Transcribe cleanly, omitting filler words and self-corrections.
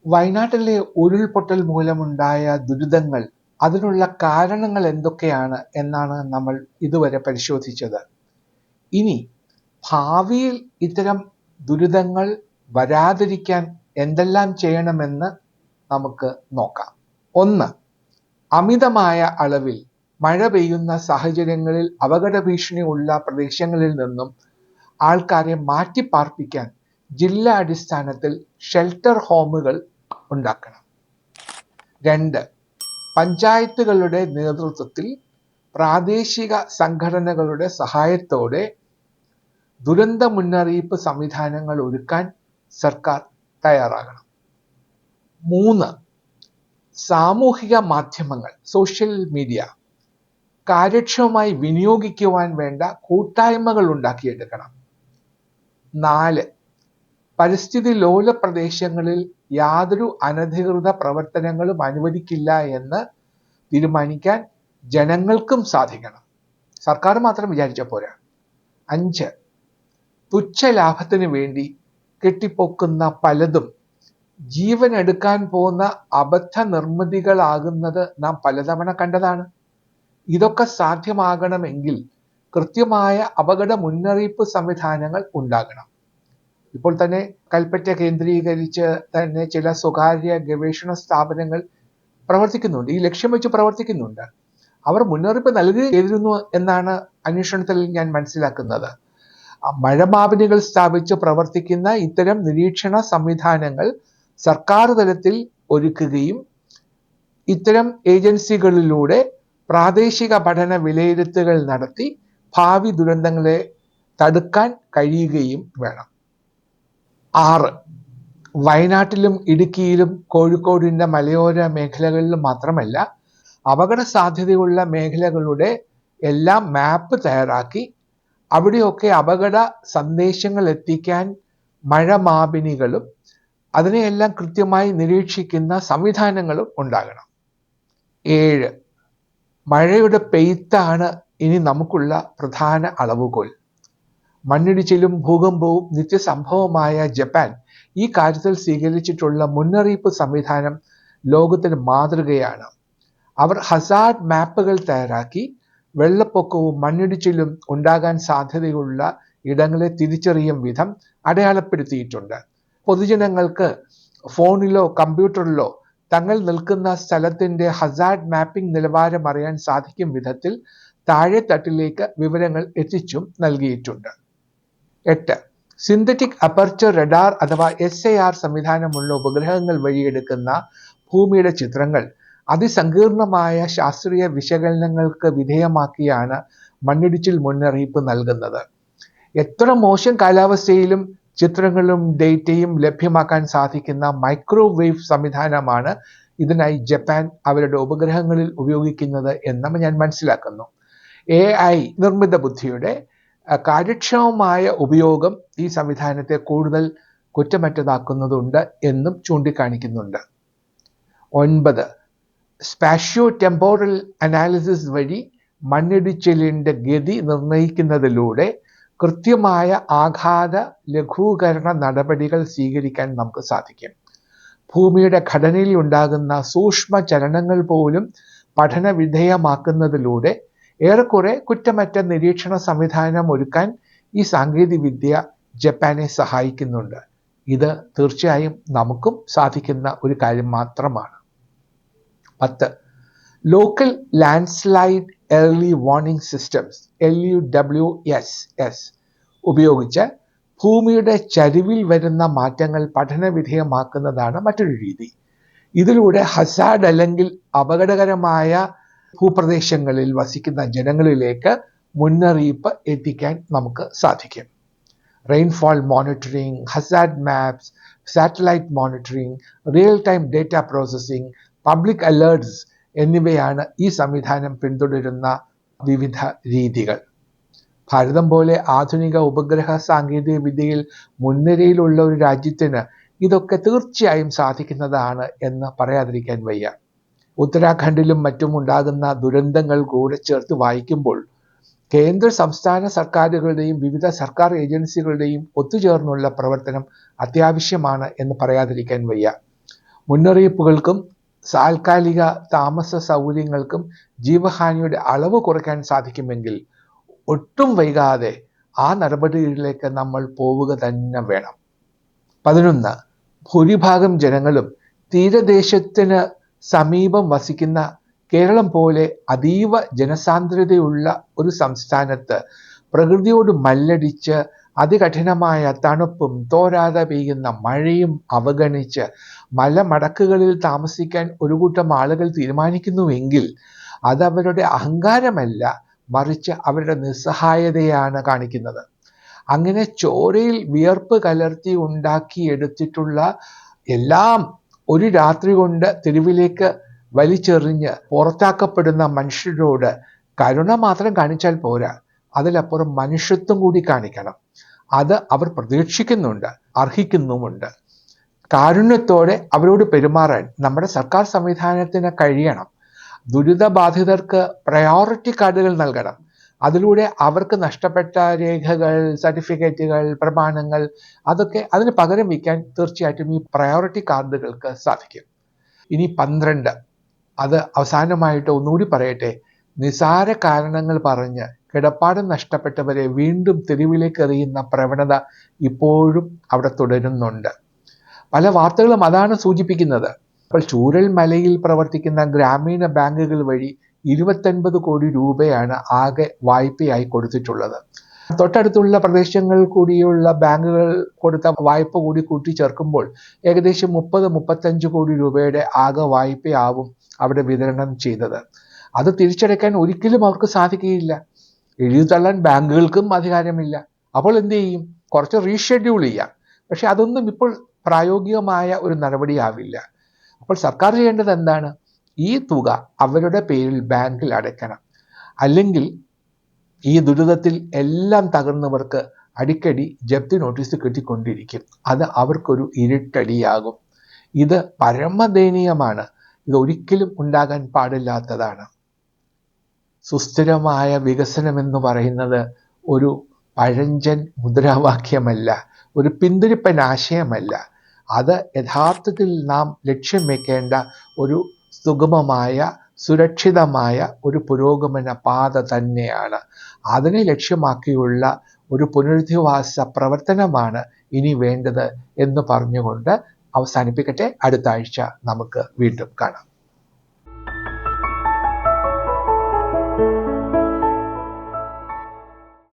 വയനാട്ടിലെ ഉരുൾപൊട്ടൽ മൂലമുണ്ടായ ദുരിതങ്ങൾ, അതിനുള്ള കാരണങ്ങൾ എന്തൊക്കെയാണ് എന്നാണ് നമ്മൾ ഇതുവരെ പരിശോധിച്ചത്. ഇനി ഭാവിയിൽ ഇത്തരം ദുരിതങ്ങൾ വരാതിരിക്കാൻ എന്തെല്ലാം ചെയ്യണമെന്ന് നമുക്ക് നോക്കാം. 1. അമിതമായ അളവിൽ മഴ പെയ്യുന്ന സാഹചര്യങ്ങളിൽ അപകട ഭീഷണി ഉള്ള പ്രദേശങ്ങളിൽ നിന്നും ആൾക്കാരെ മാറ്റിപ്പാർപ്പിക്കാൻ ജില്ലാ അടിസ്ഥാനത്തിൽ ഷെൽട്ടർ ഹോമുകൾ ഉണ്ടാക്കണം. 2. പഞ്ചായത്തുകളുടെ നേതൃത്വത്തിൽ പ്രാദേശിക സംഘടനകളുടെ സഹായത്തോടെ ദുരന്ത മുന്നറിയിപ്പ് സംവിധാനങ്ങൾ ഒരുക്കാൻ സർക്കാർ തയ്യാറാകണം. 3. സാമൂഹിക മാധ്യമങ്ങൾ, സോഷ്യൽ മീഡിയ കാര്യക്ഷമമായി വിനിയോഗിക്കുവാൻ വേണ്ട കൂട്ടായ്മകൾ ഉണ്ടാക്കിയെടുക്കണം. 4. പരിസ്ഥിതി ലോല പ്രദേശങ്ങളിൽ യാതൊരു അനധികൃത പ്രവർത്തനങ്ങളും അനുവദിക്കില്ല എന്ന് തീരുമാനിക്കാൻ ജനങ്ങൾക്കും സാധിക്കണം. സർക്കാർ മാത്രം വിചാരിച്ചാൽ പോരാ. 5. തുച്ഛ ലാഭത്തിന് വേണ്ടി കെട്ടിപ്പൊക്കുന്ന പലതും ജീവൻ എടുക്കാൻ പോകുന്ന അബദ്ധ നിർമ്മിതികളാകുന്നത് നാം പലതവണ കണ്ടതാണ്. ഇതൊക്കെ സാധ്യമാകണമെങ്കിൽ കൃത്യമായ അപകട മുന്നറിയിപ്പ് സംവിധാനങ്ങൾ ഉണ്ടാകണം. ഇപ്പോൾ തന്നെ കൽപ്പറ്റ കേന്ദ്രീകരിച്ച് തന്നെ ചില സ്വകാര്യ ഗവേഷണ സ്ഥാപനങ്ങൾ പ്രവർത്തിക്കുന്നുണ്ട്, ഈ ലക്ഷ്യം വെച്ച് പ്രവർത്തിക്കുന്നുണ്ട്. അവർ മുന്നറിയിപ്പ് നൽകിയിരുന്നു എന്നാണ് അന്വേഷണത്തിൽ ഞാൻ മനസ്സിലാക്കുന്നത്. മഴമാപിനികൾ സ്ഥാപിച്ച് പ്രവർത്തിക്കുന്ന ഇത്തരം നിരീക്ഷണ സംവിധാനങ്ങൾ സർക്കാർ തലത്തിൽ ഒരുക്കുകയും ഇത്തരം ഏജൻസികളിലൂടെ പ്രാദേശിക പഠന വിലയിരുത്തലുകൾ നടത്തി ഭാവി ദുരന്തങ്ങളെ തടുക്കാൻ കഴിയുകയും വേണം. 6. വയനാട്ടിലും ഇടുക്കിയിലും കോഴിക്കോടിൻ്റെ മലയോര മേഖലകളിലും മാത്രമല്ല, അപകട സാധ്യതയുള്ള മേഖലകളുടെ എല്ലാം മാപ്പ് തയ്യാറാക്കി അവിടെയൊക്കെ അപകട സന്ദേശങ്ങൾ എത്തിക്കാൻ മഴമാപിനികളും അതിനെയെല്ലാം കൃത്യമായി നിരീക്ഷിക്കുന്ന സംവിധാനങ്ങളും ഉണ്ടാകണം. 7. മഴയുടെ പെയ്ത്താണ് ഇനി നമുക്കുള്ള പ്രധാന അളവുകോൽ. മണ്ണിടിച്ചിലും ഭൂകമ്പവും നിത്യസംഭവമായ ജപ്പാൻ ഈ കാര്യത്തിൽ സ്വീകരിച്ചിട്ടുള്ള മുന്നറിയിപ്പ് സംവിധാനം ലോകത്തിന് മാതൃകയാണ്. അവർ ഹസാർഡ് മാപ്പുകൾ തയ്യാറാക്കി വെള്ളപ്പൊക്കവും മണ്ണിടിച്ചിലും ഉണ്ടാകാൻ സാധ്യതയുള്ള ഇടങ്ങളെ തിരിച്ചറിയും വിധം അടയാളപ്പെടുത്തിയിട്ടുണ്ട്. പൊതുജനങ്ങൾക്ക് ഫോണിലോ കമ്പ്യൂട്ടറിലോ തങ്ങൾ നിൽക്കുന്ന സ്ഥലത്തിൻ്റെ ഹസാർഡ് മാപ്പിംഗ് നിലവാരം അറിയാൻ സാധിക്കും വിധത്തിൽ താഴെത്തട്ടിലേക്ക് വിവരങ്ങൾ എത്തിച്ചും നൽകിയിട്ടുണ്ട്. 8. സിന്തറ്റിക് അപ്പർച്ചർ റഡാർ അഥവാ SAR സംവിധാനമുള്ള ഉപഗ്രഹങ്ങൾ വഴി എടുക്കുന്ന ഭൂമിയുടെ ചിത്രങ്ങൾ അതിസങ്കീർണമായ ശാസ്ത്രീയ വിശകലനങ്ങൾക്ക് വിധേയമാക്കിയാണ് മണ്ണിടിച്ചിൽ മുന്നറിയിപ്പ് നൽകുന്നത്. എത്ര മോശം കാലാവസ്ഥയിലും ചിത്രങ്ങളും ഡേറ്റയും ലഭ്യമാക്കാൻ സാധിക്കുന്ന മൈക്രോവേവ് സംവിധാനമാണ് ഇതിനായി ജപ്പാൻ അവരുടെ ഉപഗ്രഹങ്ങളിൽ ഉപയോഗിക്കുന്നത് എന്ന് ഞാൻ മനസ്സിലാക്കുന്നു. AI നിർമ്മിത ബുദ്ധിയുടെ കാര്യക്ഷമമായ ഉപയോഗം ഈ സംവിധാനത്തെ കൂടുതൽ കുറ്റമറ്റതാക്കുന്നതുണ്ട് എന്നും ചൂണ്ടിക്കാണിക്കുന്നുണ്ട്. 9. സ്പാഷ്യോ ടെമ്പോറൽ അനാലിസിസ് വഴി മണ്ണിടിച്ചിലിൻ്റെ ഗതി നിർണ്ണയിക്കുന്നതിലൂടെ കൃത്യമായ ആഘാത ലഘൂകരണ നടപടികൾ സ്വീകരിക്കാൻ നമുക്ക് സാധിക്കും. ഭൂമിയുടെ ഘടനയിൽ ഉണ്ടാകുന്ന സൂക്ഷ്മ ചലനങ്ങൾ പോലും പഠന വിധേയമാക്കുന്നതിലൂടെ ഏറെക്കുറെ കുറ്റമറ്റ നിരീക്ഷണ സംവിധാനം ഒരുക്കാൻ ഈ സാങ്കേതികവിദ്യ ജപ്പാനെ സഹായിക്കുന്നുണ്ട്. ഇത് തീർച്ചയായും നമുക്കും സാധിക്കുന്ന ഒരു കാര്യം മാത്രമാണ്. 10. Local landslide early warning systems LUWSS ഉപയോഗിച്ച് ഭൂമിയുടെ ചരിവിൽ വരുന്ന മാറ്റങ്ങൾ പഠനവിധേയമാക്കുന്നതാണ് മറ്റൊരു രീതി. ഇതിലൂടെ ഹസാർഡ് അല്ലെങ്കിൽ അപകടകരമായ ഭൂപ്രദേശങ്ങളിൽ വസിക്കുന്ന ജനങ്ങളിലേക്ക് മുന്നറിയിപ്പ് എത്തിക്കാൻ നമുക്ക് സാധിക്കും. Rainfall monitoring, Hazard maps, satellite monitoring, real time data processing, public alerts എന്നിവയാണ് ഈ സംവിധാനം പിന്തുടരുന്ന വിവിധ രീതികൾ. ഭാരതം പോലെ ആധുനിക ഉപഗ്രഹ സാങ്കേതിക വിദ്യയിൽ മുൻനിരയിലുള്ള ഒരു രാജ്യത്തിന് ഇതൊക്കെ തീർച്ചയായും സാധിക്കുന്നതാണ് എന്ന് പറയാതിരിക്കാൻ വയ്യ. ഉത്തരാഖണ്ഡിലും മറ്റും ഉണ്ടാകുന്ന ദുരന്തങ്ങൾ കൂടെ ചേർത്ത് വായിക്കുമ്പോൾ കേന്ദ്ര സംസ്ഥാന സർക്കാരുകളുടെയും വിവിധ സർക്കാർ ഏജൻസികളുടെയും ഒത്തുചേർന്നുള്ള പ്രവർത്തനം അത്യാവശ്യമാണ് എന്ന് പറയാതിരിക്കാൻ വയ്യ. മുന്നറിയിപ്പുകൾക്കും താൽക്കാലിക താമസ സൗകര്യങ്ങൾക്കും ജീവഹാനിയുടെ അളവ് കുറയ്ക്കാൻ സാധിക്കുമെങ്കിൽ ഒട്ടും വൈകാതെ ആ നടപടികളിലേക്ക് നമ്മൾ പോവുക തന്നെ വേണം. 11. ഭൂരിഭാഗം ജനങ്ങളും തീരദേശത്തിന് സമീപം വസിക്കുന്ന കേരളം പോലെ അതീവ ജനസാന്ദ്രതയുള്ള ഒരു സംസ്ഥാനത്ത് പ്രകൃതിയോട് മല്ലടിച്ച് അതികഠിനമായ തണുപ്പും തോരാതെ പെയ്യുന്ന മഴയും അവഗണിച്ച് മലമടക്കുകളിൽ താമസിക്കാൻ ഒരു കൂട്ടം ആളുകൾ തീരുമാനിക്കുന്നുവെങ്കിൽ അതവരുടെ അഹങ്കാരമല്ല, മറിച്ച് അവരുടെ നിസ്സഹായതയാണ് കാണിക്കുന്നത്. അങ്ങനെ ചോരയിൽ വിയർപ്പ് കലർത്തി ഉണ്ടാക്കിയെടുത്തിട്ടുള്ള എല്ലാം ഒരു രാത്രി കൊണ്ട് തെരുവിലേക്ക് വലിച്ചെറിഞ്ഞ് പുറത്താക്കപ്പെടുന്ന മനുഷ്യരോട് കരുണ മാത്രം കാണിച്ചാൽ പോരാ, അതിലപ്പുറം മനുഷ്യത്വം കൂടി കാണിക്കണം. അത് അവർ പ്രതീക്ഷിക്കുന്നുണ്ട്, അർഹിക്കുന്നുമുണ്ട്. കാരുണ്യത്തോടെ അവരോട് പെരുമാറാൻ നമ്മുടെ സർക്കാർ സംവിധാനത്തിന് കഴിയണം. ദുരിതബാധിതർക്ക് പ്രയോറിറ്റി കാർഡുകൾ നൽകണം. അതിലൂടെ അവർക്ക് നഷ്ടപ്പെട്ട രേഖകൾ, സർട്ടിഫിക്കറ്റുകൾ, പ്രമാണങ്ങൾ അതൊക്കെ അതിന് പകരം വയ്ക്കാൻ തീർച്ചയായിട്ടും ഈ പ്രയോറിറ്റി കാർഡുകൾക്ക് സാധിക്കും. ഇനി 12, അത് അവസാനമായിട്ട് ഒന്നുകൂടി പറയട്ടെ. നിസാര കാരണങ്ങൾ പറഞ്ഞ് കിടപ്പാടം നഷ്ടപ്പെട്ടവരെ വീണ്ടും തെരുവിലേക്ക് എറിയുന്ന പ്രവണത ഇപ്പോഴും അവിടെ തുടരുന്നുണ്ട്. പല വാർത്തകളും അതാണ് സൂചിപ്പിക്കുന്നത്. അപ്പോൾ ചൂരൽമലയിൽ പ്രവർത്തിക്കുന്ന ഗ്രാമീണ ബാങ്കുകൾ വഴി 29 കോടി രൂപയാണ് ആകെ വായ്പയായി കൊടുത്തിട്ടുള്ളത്. തൊട്ടടുത്തുള്ള പ്രദേശങ്ങളിൽ കൂടിയുള്ള ബാങ്കുകൾ കൊടുത്ത വായ്പ കൂടി കൂട്ടിച്ചേർക്കുമ്പോൾ ഏകദേശം 30-35 കോടി രൂപയുടെ ആകെ വായ്പയാവും അവിടെ വിതരണം ചെയ്തത്. അത് തിരിച്ചടയ്ക്കാൻ ഒരിക്കലും അവർക്ക് സാധിക്കുകയില്ല. എഴുതിത്തള്ളാൻ ബാങ്കുകൾക്കും അധികാരമില്ല. അപ്പോൾ എന്ത് ചെയ്യും? കുറച്ച് റീഷെഡ്യൂൾ ചെയ്യാം. പക്ഷെ അതൊന്നും ഇപ്പോൾ പ്രായോഗികമായ ഒരു നടപടിയാവില്ല. അപ്പോൾ സർക്കാർ ചെയ്യേണ്ടത് എന്താണ്? ഈ തുക അവരുടെ പേരിൽ ബാങ്കിൽ അടയ്ക്കണം. അല്ലെങ്കിൽ ഈ ദുരിതത്തിൽ എല്ലാം തകർന്നവർക്ക് അടിക്കടി ജപ്തി നോട്ടീസ് കിട്ടിക്കൊണ്ടിരിക്കും. അത് അവർക്കൊരു ഇരുട്ടടിയാകും. ഇത് പരമദയനീയമാണ്. ഇത് ഒരിക്കലും ഉണ്ടാകാൻ പാടില്ലാത്തതാണ്. സുസ്ഥിരമായ വികസനം എന്ന് പറയുന്നത് ഒരു പഴഞ്ചൻ മുദ്രാവാക്യമല്ല, ഒരു പിന്തിരിപ്പൻ ആശയമല്ല. അത് യഥാർത്ഥത്തിൽ നാം ലക്ഷ്യം വെക്കേണ്ട ഒരു സുഗമമായ, സുരക്ഷിതമായ ഒരു പുരോഗമന പാത തന്നെയാണ്. അതിനെ ലക്ഷ്യമാക്കിയുള്ള ഒരു പുനരധിവാസ പ്രവർത്തനമാണ് ഇനി വേണ്ടത് എന്ന് പറഞ്ഞുകൊണ്ട് അവസാനിപ്പിക്കട്ടെ. അടുത്ത ആഴ്ച നമുക്ക് വീണ്ടും കാണാം.